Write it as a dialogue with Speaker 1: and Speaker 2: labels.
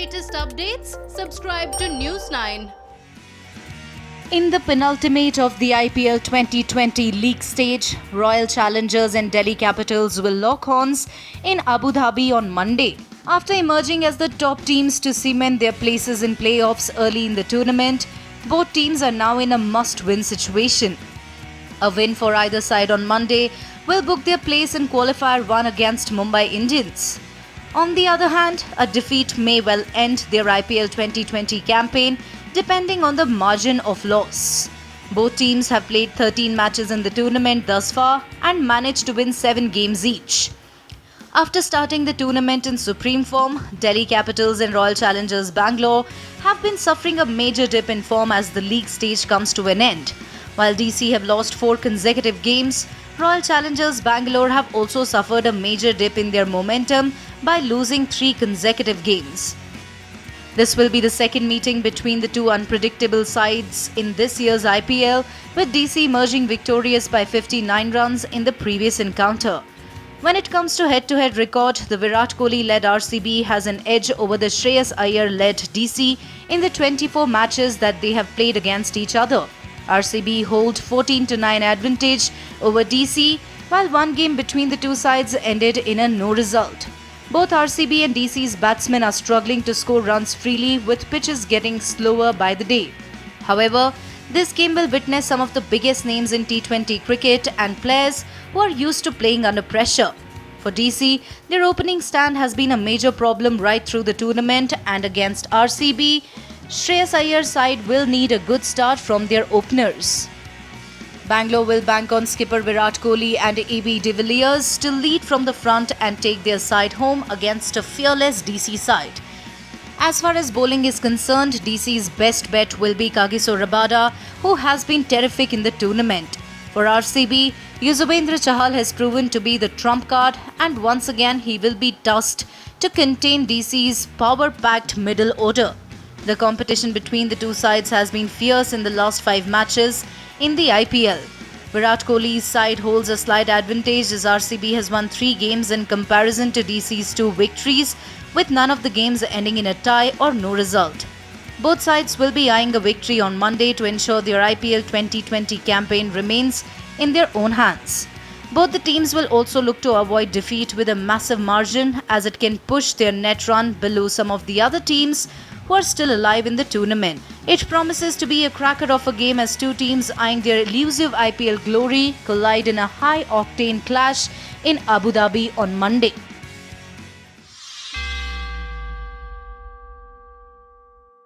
Speaker 1: latest updates, subscribe to News 9.
Speaker 2: In the penultimate of the IPL 2020 league stage, Royal Challengers and Delhi Capitals will lock horns in Abu Dhabi on Monday. After emerging as the top teams to cement their places in playoffs early in the tournament, both teams are now in a must-win situation. A win for either side on Monday will book their place in qualifier 1 against Mumbai Indians. On the other hand, a defeat may well end their IPL 2020 campaign depending on the margin of loss. Both teams have played 13 matches in the tournament thus far and managed to win 7 games each. After starting the tournament in supreme form, Delhi Capitals and Royal Challengers Bangalore have been suffering a major dip in form as the league stage comes to an end. While DC have lost 4 consecutive games, Royal Challengers Bangalore have also suffered a major dip in their momentum by losing 3 consecutive games. This will be the second meeting between the two unpredictable sides in this year's IPL, with DC emerging victorious by 59 runs in the previous encounter. When it comes to head-to-head record, the Virat Kohli-led RCB has an edge over the Shreyas Iyer-led DC in the 24 matches that they have played against each other. RCB hold 14-9 advantage over DC, while one game between the two sides ended in a no result. Both RCB and DC's batsmen are struggling to score runs freely, with pitches getting slower by the day. However, this game will witness some of the biggest names in T20 cricket and players who are used to playing under pressure. For DC, their opening stand has been a major problem right through the tournament, and against RCB, Shreyas Iyer's side will need a good start from their openers. Bangalore will bank on skipper Virat Kohli and AB de Villiers to lead from the front and take their side home against a fearless DC side. As far as bowling is concerned, DC's best bet will be Kagiso Rabada, who has been terrific in the tournament. For RCB, Yuzvendra Chahal has proven to be the trump card, and once again he will be tasked to contain DC's power-packed middle order. The competition between the two sides has been fierce in the last 5 matches in the IPL. Virat Kohli's side holds a slight advantage as RCB has won 3 games in comparison to DC's 2 victories, with none of the games ending in a tie or no result. Both sides will be eyeing a victory on Monday to ensure their IPL 2020 campaign remains in their own hands. Both the teams will also look to avoid defeat with a massive margin, as it can push their net run below some of the other teams who are still alive in the tournament. It promises to be a cracker of a game as two teams eyeing their elusive IPL glory collide in a high-octane clash in Abu Dhabi on Monday.